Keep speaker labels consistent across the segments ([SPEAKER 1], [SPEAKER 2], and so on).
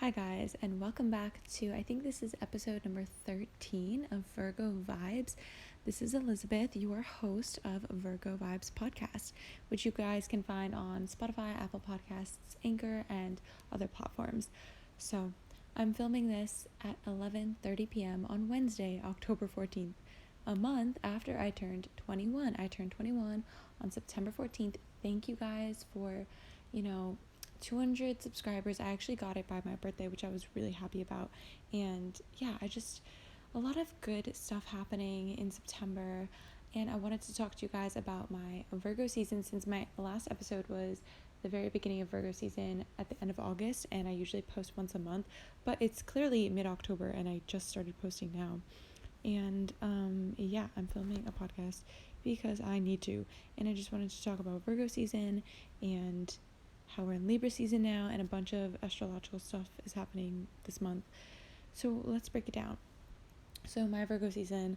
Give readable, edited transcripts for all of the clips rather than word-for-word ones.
[SPEAKER 1] Hi guys, and welcome back to, I think this is episode number 13 of Virgo Vibes. This is Elizabeth, your host of Virgo Vibes podcast, which you guys can find on Spotify, Apple Podcasts, Anchor, and other platforms. So, I'm filming this at 11:30 p.m. on Wednesday, October 14th, a month after I turned 21. I turned 21 on September 14th. Thank you guys for, 200 subscribers. I actually got it by my birthday, which I was really happy about. And yeah, a lot of good stuff happening in September. And I wanted to talk to you guys about my Virgo season, since my last episode was the very beginning of Virgo season at the end of August, and I usually post once a month, but it's clearly mid-October and I just started posting now. And yeah, I'm filming a podcast because I need to, and I just wanted to talk about Virgo season and how we're in Libra season now, and a bunch of astrological stuff is happening this month. So let's break it down. So my Virgo season,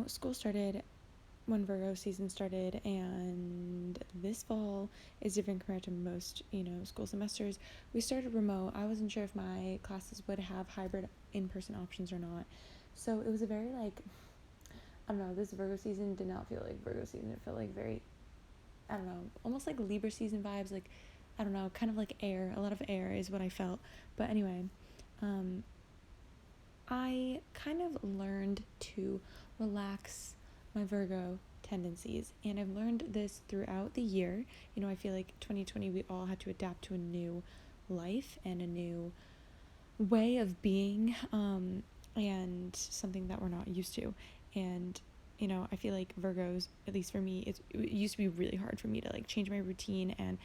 [SPEAKER 1] school started when Virgo season started, and this fall is different compared to most, school semesters. We started remote. I wasn't sure if my classes would have hybrid in-person options or not. So it was a very, I don't know, this Virgo season did not feel like Virgo season. It felt like very, I don't know, almost like Libra season vibes, I don't know, kind of like air. A lot of air is what I felt. But anyway, I kind of learned to relax my Virgo tendencies, and I've learned this throughout the year. I feel like 2020 we all had to adapt to a new life and a new way of being, and something that we're not used to. And I feel like Virgos, at least for me, it used to be really hard for me to change my routine and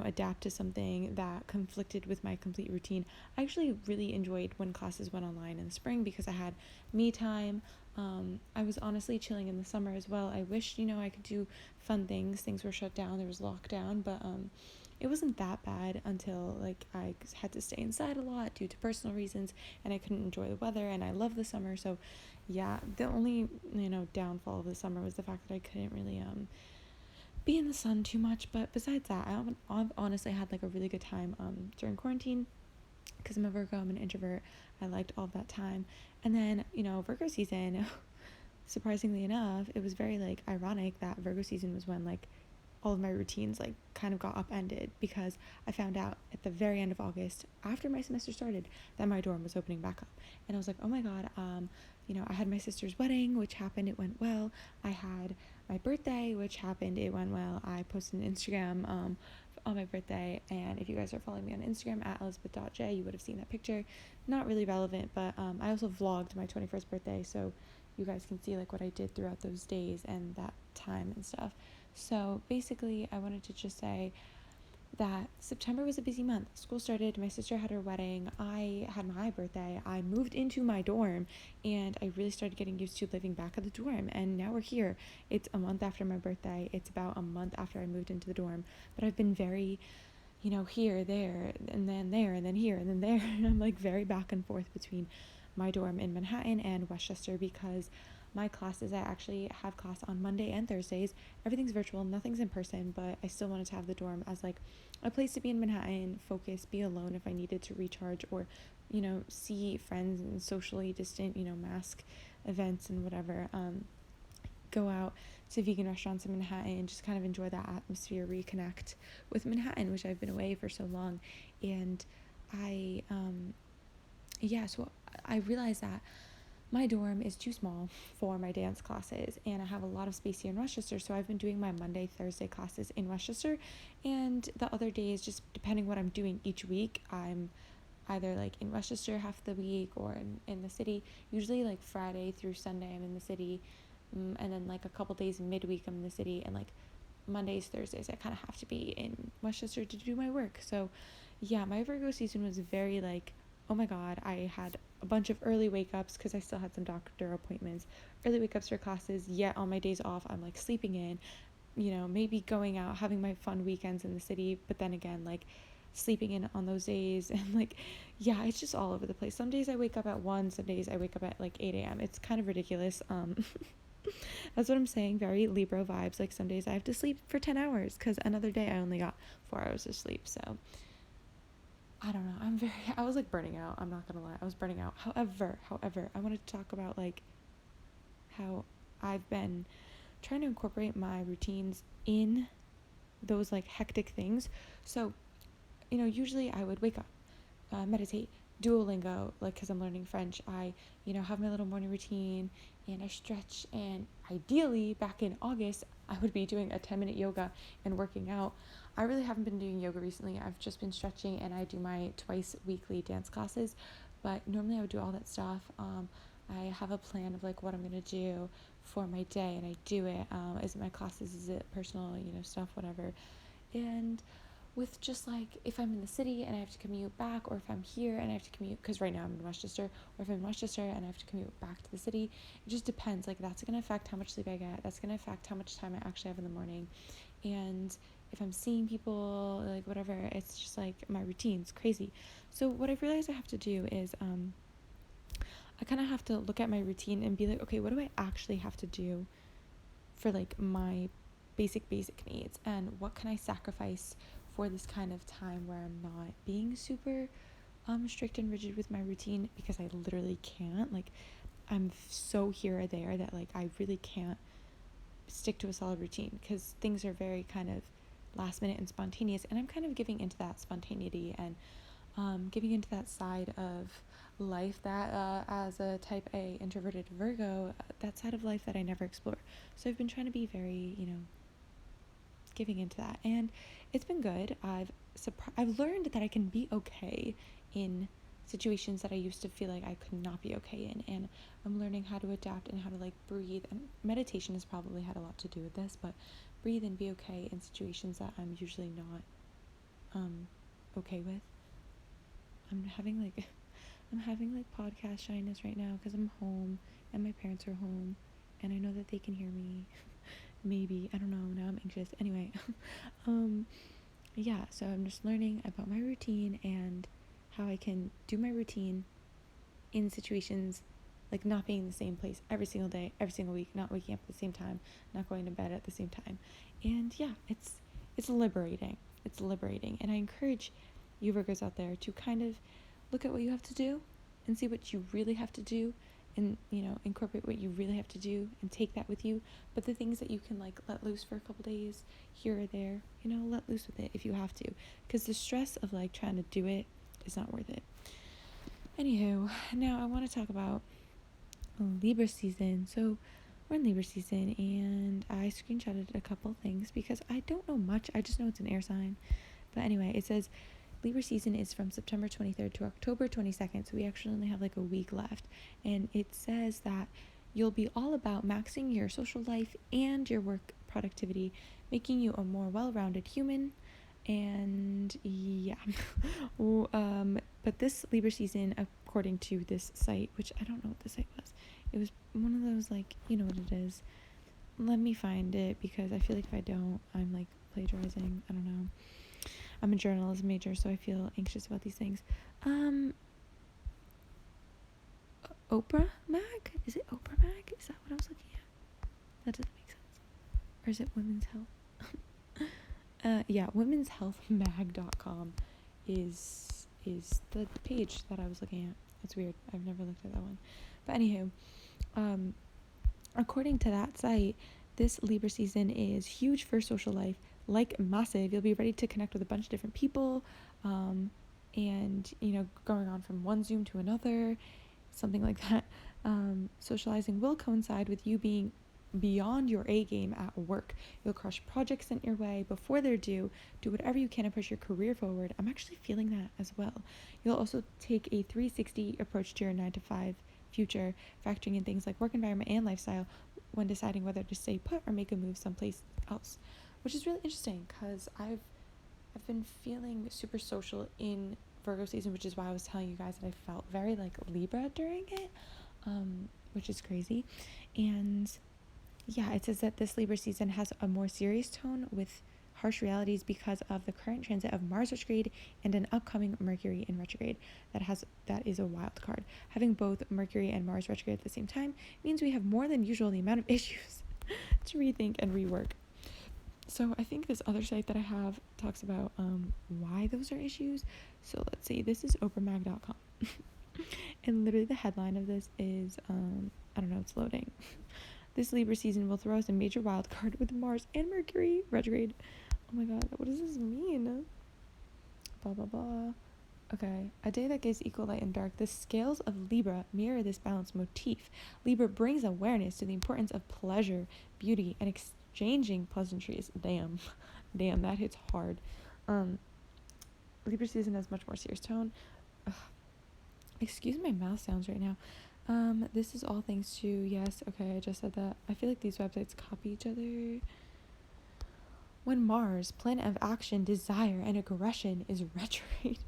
[SPEAKER 1] adapt to something that conflicted with my complete routine. I actually really enjoyed when classes went online in the spring because I had me time. I was honestly chilling in the summer as well. I wished I could do fun things. Things were shut down. There was lockdown, but it wasn't that bad until I had to stay inside a lot due to personal reasons, and I couldn't enjoy the weather, and I love the summer. So yeah, the only downfall of the summer was the fact that I couldn't really be in the sun too much. But besides that, I've honestly had a really good time during quarantine, because I'm a Virgo, I'm an introvert. I liked all of that time. And then Virgo season, surprisingly enough, it was very ironic that Virgo season was when all of my routines kind of got upended, because I found out at the very end of August, after my semester started, that my dorm was opening back up. And I was like, oh my god, I had my sister's wedding, which happened, it went well. I had my birthday, which happened, it went well. I posted an Instagram on my birthday, and if you guys are following me on Instagram at elizabeth.j, you would have seen that picture. Not really relevant, but I also vlogged my 21st birthday, so you guys can see what I did throughout those days and that time and stuff. So basically, I wanted to just say that September was a busy month. School started, my sister had her wedding, I had my birthday, I moved into my dorm, and I really started getting used to living back at the dorm, and now we're here. It's a month after my birthday, it's about a month after I moved into the dorm, but I've been very, here, there, and then there, and then here, and then there. I'm very back and forth between my dorm in Manhattan and Westchester, because my classes, I actually have class on Monday and Thursdays. Everything's virtual, nothing's in person, but I still wanted to have the dorm as a place to be in Manhattan, focus, be alone if I needed to recharge, or see friends and socially distant, mask events and whatever. Go out to vegan restaurants in Manhattan and just kind of enjoy that atmosphere, reconnect with Manhattan, which I've been away for so long. And so I realized that my dorm is too small for my dance classes, and I have a lot of space here in Westchester, so I've been doing my Monday, Thursday classes in Westchester, and the other days, just depending what I'm doing each week, I'm either in Westchester half the week or in the city. Usually Friday through Sunday I'm in the city, and then a couple days midweek I'm in the city, and Mondays, Thursdays I kind of have to be in Westchester to do my work. So yeah, my Virgo season was very oh my god, I had a bunch of early wake-ups because I still had some doctor appointments, early wake-ups for classes, yet on my days off I'm sleeping in, maybe going out, having my fun weekends in the city, but then again sleeping in on those days, and yeah, it's just all over the place. Some days I wake up at 1, some days I wake up at 8 a.m. It's kind of ridiculous. That's what I'm saying, very Libra vibes. Some days I have to sleep for 10 hours because another day I only got 4 hours of sleep. So I don't know, I was like burning out. I'm not gonna lie, I was burning out. However, I wanted to talk about like how I've been trying to incorporate my routines in those like hectic things. So, usually I would wake up, meditate, Duolingo, like because I'm learning French. I, have my little morning routine and I stretch. And ideally, back in August, I would be doing a 10-minute yoga and working out. I really haven't been doing yoga recently. I've just been stretching and I do my twice weekly dance classes. But normally I would do all that stuff. I have a plan of like what I'm gonna do for my day, and I do it. Is it my classes? Is it personal? Stuff, whatever. And with just like if I'm in the city and I have to commute back, or if I'm here and I have to commute, because right now I'm in Westchester, or if I'm in Westchester and I have to commute back to the city, it just depends. Like that's gonna affect how much sleep I get. That's gonna affect how much time I actually have in the morning, and if I'm seeing people, like whatever, it's just like my routine's crazy. So what I've realized I have to do is I kind of have to look at my routine and be like, okay, what do I actually have to do for like my basic needs, and what can I sacrifice for this kind of time where I'm not being super strict and rigid with my routine, because I literally can't. Like I'm so here or there that like I really can't stick to a solid routine, because things are very kind of last minute and spontaneous, and I'm kind of giving into that spontaneity and giving into that side of life that as a type A introverted Virgo, that side of life that I never explore. So I've been trying to be very, giving into that, and it's been good. I've learned that I can be okay in situations that I used to feel like I could not be okay in, and I'm learning how to adapt and how to like breathe, and meditation has probably had a lot to do with this, but breathe and be okay in situations that I'm usually not okay with. I'm having like podcast shyness right now because I'm home and my parents are home and I know that they can hear me. Maybe, I don't know, now I'm anxious. Anyway, yeah, so I'm just learning about my routine and how I can do my routine in situations like not being in the same place every single day, every single week, not waking up at the same time, not going to bed at the same time. And yeah, it's liberating. It's liberating. And I encourage you Virgos out there to kind of look at what you have to do and see what you really have to do, and incorporate what you really have to do and take that with you. But the things that you can like let loose for a couple days here or there, let loose with it if you have to, because the stress of like trying to do it is not worth it. Anywho, now I want to talk about Libra season. So we're in Libra season, and I screenshotted a couple things because I don't know much. I just know it's an air sign. But anyway, it says Libra season is from September 23rd to October 22nd, so we actually only have like a week left. And it says that you'll be all about maxing your social life and your work productivity, making you a more well-rounded human. And yeah, but this Libra season, according to this site, which I don't know what the site was, it was one of those like, you know what it is. Let me find it, because I feel like if I don't, I'm like plagiarizing. I don't know. I'm a journalism major, so I feel anxious about these things. Oprah Mag? Is it Oprah Mag? Is that what I was looking at? That doesn't make sense. Or is it Women's Health? Yeah, womenshealthmag.com is the page that I was looking at. It's weird. I've never looked at that one. But anywho, according to that site, this Libra season is huge for social life, like massive. You'll be ready to connect with a bunch of different people, and going on from one Zoom to another, something like that. Socializing will coincide with you being beyond your A game at work. You'll crush projects sent your way before they're due, do whatever you can to push your career forward. I'm actually feeling that as well. You'll also take a 360 approach to your 9-to-5 future, factoring in things like work environment and lifestyle when deciding whether to stay put or make a move someplace else, which is really interesting because I've been feeling super social in Virgo season, which is why I was telling you guys that I felt very like Libra during it, which is crazy. And yeah, it says that this Libra season has a more serious tone with harsh realities because of the current transit of Mars retrograde and an upcoming Mercury in retrograde that is a wild card. Having both Mercury and Mars retrograde at the same time means we have more than usual the amount of issues to rethink and rework. So I think this other site that I have talks about why those are issues. So let's see, this is oprahmag.com. And literally the headline of this is, I don't know, it's loading. This Libra season will throw us a major wild card with Mars and Mercury retrograde. Oh my god, what does this mean? Blah, blah, blah. Okay, a day that gives equal light and dark. The scales of Libra mirror this balanced motif. Libra brings awareness to the importance of pleasure, beauty, and exchanging pleasantries. Damn, that hits hard. Libra season has much more serious tone. Ugh. Excuse my mouth sounds right now. This is all thanks to, yes, okay, I just said that. I feel like these websites copy each other. When Mars, planet of action, desire, and aggression, is retrograde,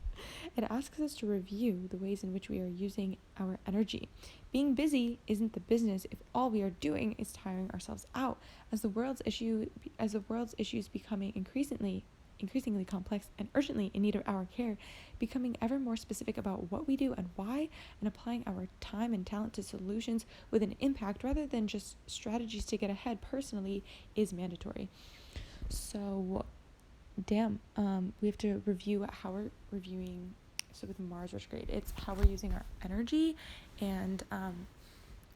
[SPEAKER 1] it asks us to review the ways in which we are using our energy. Being busy isn't the business if all we are doing is tiring ourselves out. As the world's issues becoming increasingly complex and urgently in need of our care, becoming ever more specific about what we do and why, and applying our time and talent to solutions with an impact rather than just strategies to get ahead personally is mandatory. So, damn, we have to review how we're reviewing. So with Mars retrograde, it's how we're using our energy, and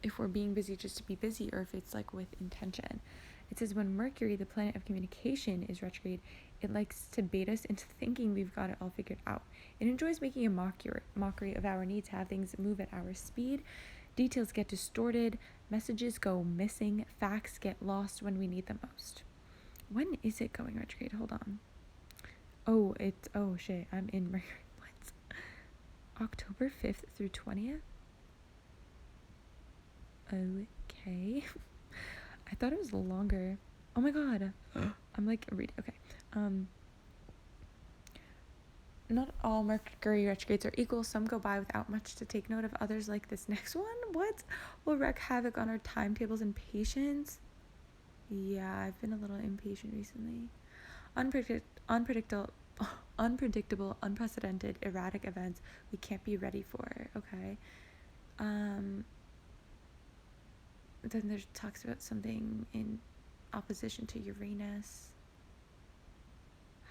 [SPEAKER 1] if we're being busy just to be busy, or if it's like with intention. It says when Mercury, the planet of communication, is retrograde, it likes to bait us into thinking we've got it all figured out. It enjoys making a mockery of our need to have things move at our speed. Details get distorted, messages go missing, facts get lost when we need them most. When is it going retrograde? Hold on. Oh shit, I'm in Mercury. What? October 5th through 20th? Okay. I thought it was longer. Oh my god. I'm like reading. Okay. Not all Mercury retrogrades are equal. Some go by without much to take note of. Others, like this next one, what? Will wreak havoc on our timetables and patience. Yeah, I've been a little impatient recently. Unpredictable, unprecedented, erratic events we can't be ready for. Okay. Then there's talks about something in opposition to Uranus.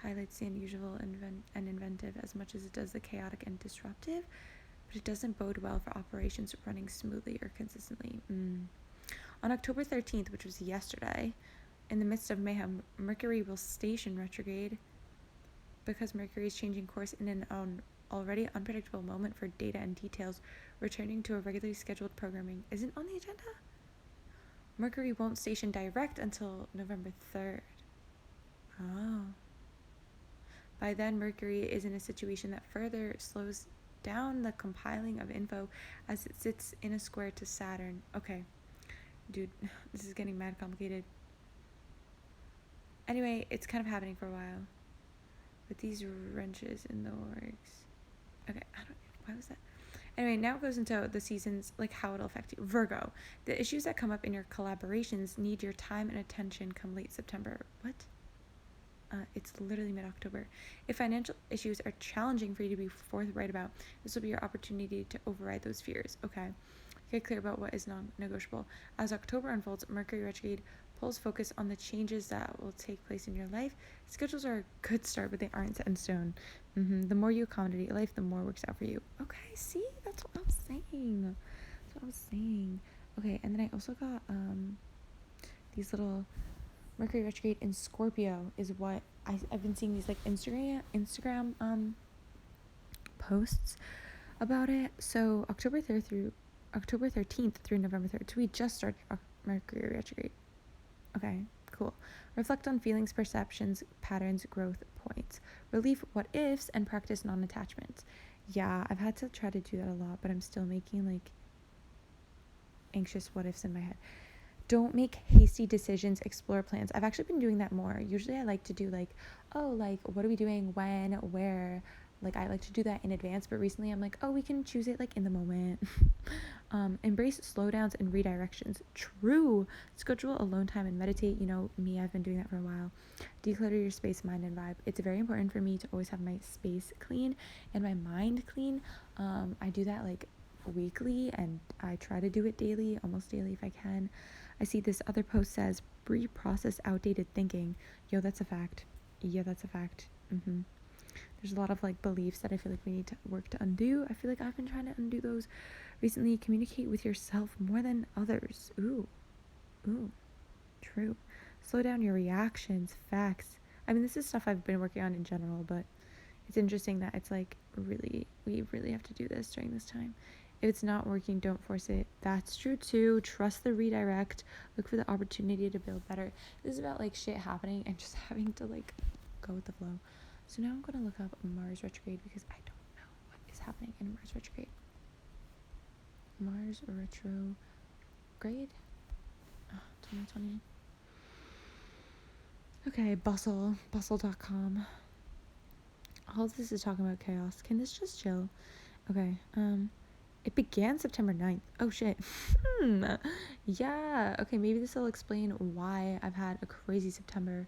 [SPEAKER 1] Highlights the unusual and inventive as much as it does the chaotic and disruptive, but it doesn't bode well for operations running smoothly or consistently. On October 13th, which was yesterday, in the midst of mayhem, Mercury will station retrograde. Because Mercury is changing course in an already unpredictable moment for data and details, returning to a regularly scheduled programming isn't on the agenda. Mercury won't station direct until November 3rd. Oh. By then, Mercury is in a situation that further slows down the compiling of info as it sits in a square to Saturn. Okay. Dude, this is getting mad complicated. Anyway, it's kind of happening for a while. With these wrenches in the works. Okay, why was that? Anyway, now it goes into the seasons, like how it'll affect you. Virgo, the issues that come up in your collaborations need your time and attention come late September. What? It's literally mid-October. If financial issues are challenging for you to be forthright about, this will be your opportunity to override those fears, okay? Get clear about what is non-negotiable. As October unfolds, Mercury retrograde pulls focus on the changes that will take place in your life. Schedules are a good start, but they aren't set in stone. The more you accommodate your life, the more works out for you. Okay, see? That's what I was saying. Okay, and then I also got these little Mercury retrograde in Scorpio is what I've been seeing these like Instagram posts about it. So October 13th through November 3rd. So we just started Mercury retrograde. Okay, cool. Reflect on feelings, perceptions, patterns, growth points. Relief what ifs and practice non-attachment. Yeah, I've had to try to do that a lot, but I'm still making like anxious what ifs in my head. Don't make hasty decisions, explore plans. I've actually been doing that more. Usually I like to do like, what are we doing, when, where? Like I like to do that in advance, but recently I'm like, we can choose it like in the moment. Embrace slowdowns and redirections. True. Schedule alone time and meditate. You know me, I've been doing that for a while. Declutter your space, mind, and vibe. It's very important for me to always have my space clean and my mind clean. I do that like weekly, and I try to do it daily, almost daily if I can. I see this other post says, reprocess outdated thinking. Yo, that's a fact. Yeah, that's a fact. There's a lot of like beliefs that I feel like we need to work to undo. I feel like I've been trying to undo those recently. Communicate with yourself more than others. Ooh, true. Slow down your reactions. Facts. I mean, this is stuff I've been working on in general, but it's interesting that it's like we really have to do this during this time. If it's not working, don't force it. That's true too. Trust the redirect. Look for the opportunity to build better. This is about like shit happening and just having to like go with the flow. So now I'm gonna look up Mars retrograde because I don't know what is happening in Mars retrograde. Mars retrograde 2020. Okay, bustle.com. All of this is talking about chaos. Can this just chill? Okay, it began September 9th. Oh shit. Yeah, okay, maybe this will explain why I've had a crazy September.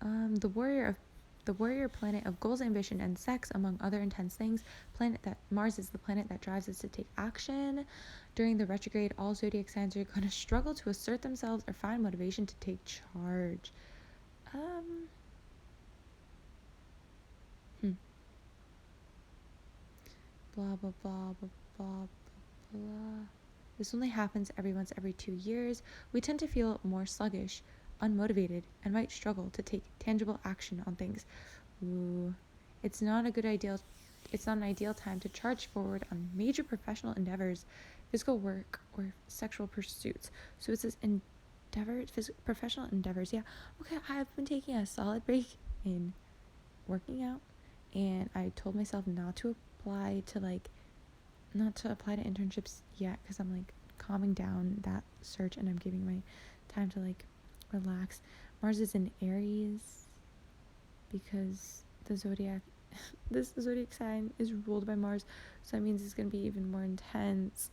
[SPEAKER 1] The warrior planet of goals, ambition, and sex, among other intense things. Mars is the planet that drives us to take action. During the retrograde, all zodiac signs are going to struggle to assert themselves or find motivation to take charge. Blah blah blah blah blah blah. This only happens once every 2 years. We tend to feel more sluggish, unmotivated, and might struggle to take tangible action on things. Ooh, it's not an ideal time to charge forward on major professional endeavors, physical work, or sexual pursuits. So it says professional endeavors. Yeah, okay, I've been taking a solid break in working out, and I told myself not to apply to internships yet because I'm like calming down that search and I'm giving my time to like relax. Mars is in Aries because this zodiac sign is ruled by Mars, so that means it's going to be even more intense.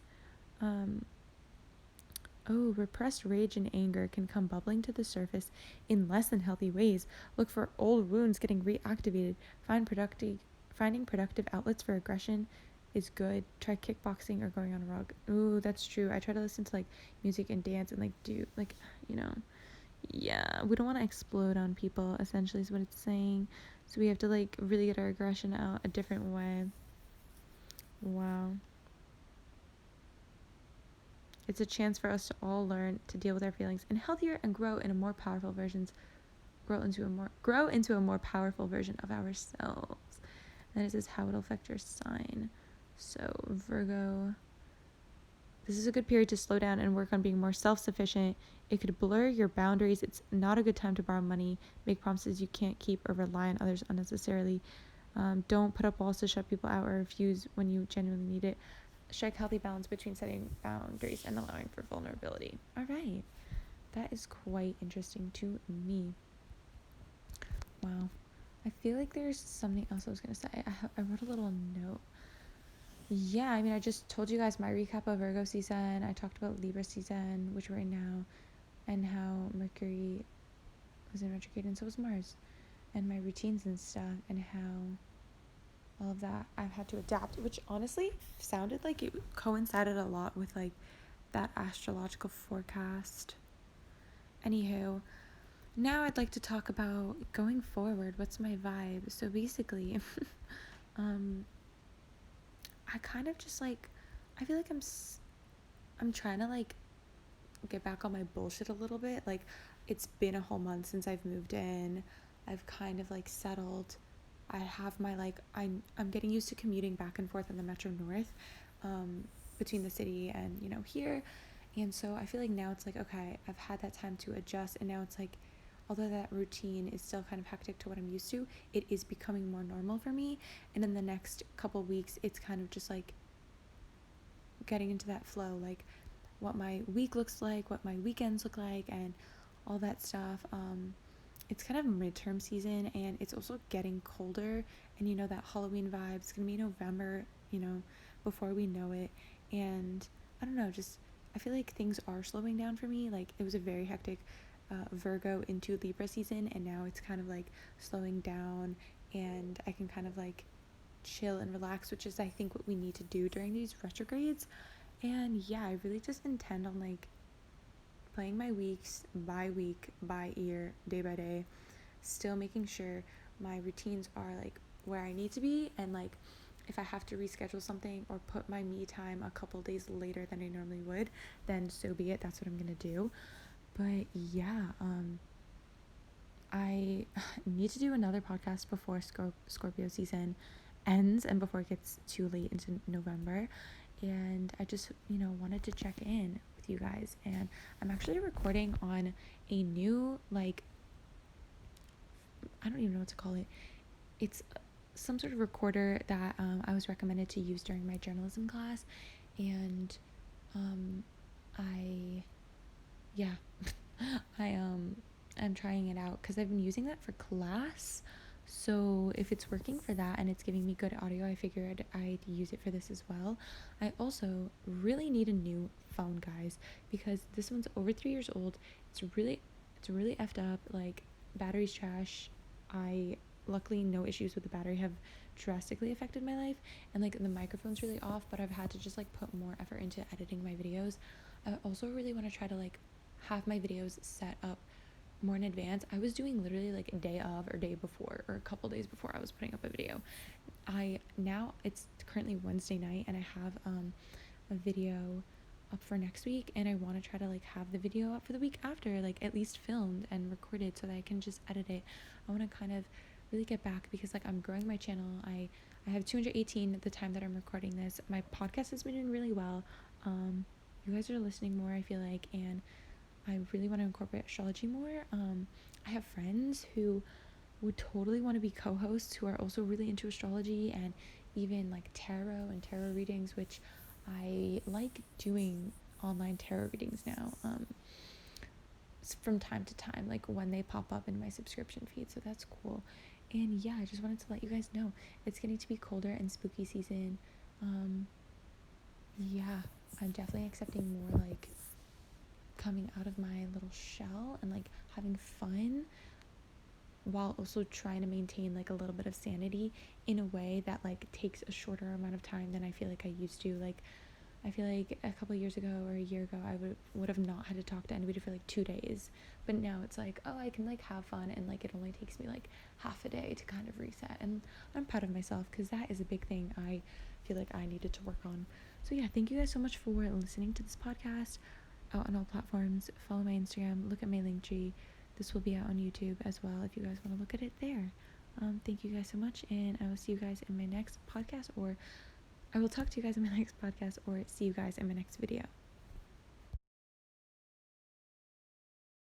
[SPEAKER 1] Repressed rage and anger can come bubbling to the surface in less than healthy ways. Look for old wounds getting reactivated. Finding productive outlets for aggression is good. Try kickboxing or going on a rug. Ooh, that's true. I try to listen to like music and dance and like do like, yeah, we don't want to explode on people, essentially is what it's saying. So we have to like really get our aggression out a different way. Wow. It's a chance for us to all learn to deal with our feelings and healthier and grow into a more powerful version of ourselves. And then it says how it'll affect your sign. So Virgo, this is a good period to slow down and work on being more self-sufficient. It could blur your boundaries. It's not a good time to borrow money, make promises you can't keep, or rely on others unnecessarily. Don't put up walls to shut people out or refuse when you genuinely need it. Strike healthy balance between setting boundaries and allowing for vulnerability. All right. That is quite interesting to me. Wow. I feel like there's something else I was going to say. I wrote a little note. Yeah, I mean, I just told you guys my recap of Virgo season. I talked about Libra season, which we're in now, and how Mercury was in retrograde and so was Mars, and my routines and stuff, and how all of that I've had to adapt, which honestly sounded like it coincided a lot with like that astrological forecast. Anywho, now I'd like to talk about going forward. What's my vibe? So basically, I kind of just like, I feel like I'm trying to like get back on my bullshit a little bit. Like, it's been a whole month since I've moved in. I've kind of like settled. I have my like, I'm getting used to commuting back and forth on the Metro North, between the city and here, and so I feel like now it's like, okay, I've had that time to adjust, and now it's like, although that routine is still kind of hectic to what I'm used to, it is becoming more normal for me. And in the next couple weeks, it's kind of just like getting into that flow, like what my week looks like, what my weekends look like, and all that stuff. It's kind of midterm season, and it's also getting colder, and that Halloween vibe is gonna be November, before we know it. And I don't know, just I feel like things are slowing down for me. Like, it was a very hectic Virgo into Libra season, and now it's kind of like slowing down, and I can kind of like chill and relax, which is I think what we need to do during these retrogrades. And yeah, I really just intend on like playing my weeks by week, by year, day by day, still making sure my routines are like where I need to be, and like if I have to reschedule something or put my me time a couple days later than I normally would, then so be it. That's what I'm gonna do. But yeah, I need to do another podcast before Scorpio season ends and before it gets too late into November. And I just, wanted to check in with you guys. And I'm actually recording on a new, like, I don't even know what to call it. It's some sort of recorder that I was recommended to use during my journalism class. And yeah, I'm trying it out because I've been using that for class. So if it's working for that and it's giving me good audio, I figured I'd use it for this as well. I also really need a new phone, guys, because this one's over 3 years old. It's really effed up. Like, battery's trash. I luckily no issues with the battery have drastically affected my life, and like the microphone's really off, but I've had to just like put more effort into editing my videos. I also really want to try to like have my videos set up more in advance. I was doing literally like a day of or day before or a couple days before I was putting up a video. It's currently Wednesday night and I have a video up for next week, and I want to try to like have the video up for the week after, like at least filmed and recorded so that I can just edit it. I want to kind of really get back because like I'm growing my channel. I have 218 at the time that I'm recording this. My podcast has been doing really well. You guys are listening more, I feel like, and I really want to incorporate astrology more. I have friends who would totally want to be co-hosts who are also really into astrology and even like tarot and tarot readings, which I like doing online tarot readings now from time to time, like when they pop up in my subscription feed, so that's cool. And yeah, I just wanted to let you guys know it's getting to be colder and spooky season. Yeah, I'm definitely accepting more like coming out of my little shell and like having fun while also trying to maintain like a little bit of sanity in a way that like takes a shorter amount of time than I feel like I used to. Like, I feel like a couple years ago or a year ago I would have not had to talk to anybody for like 2 days, but now it's like, oh, I can like have fun, and like it only takes me like half a day to kind of reset, and I'm proud of myself because that is a big thing I feel like I needed to work on. So yeah, thank you guys so much for listening to this podcast out on all platforms. Follow my Instagram, look at my link tree. This will be out on YouTube as well if you guys want to look at it there. Thank you guys so much, and I will see you guys in my next podcast, or I will talk to you guys in my next podcast, or see you guys in my next video.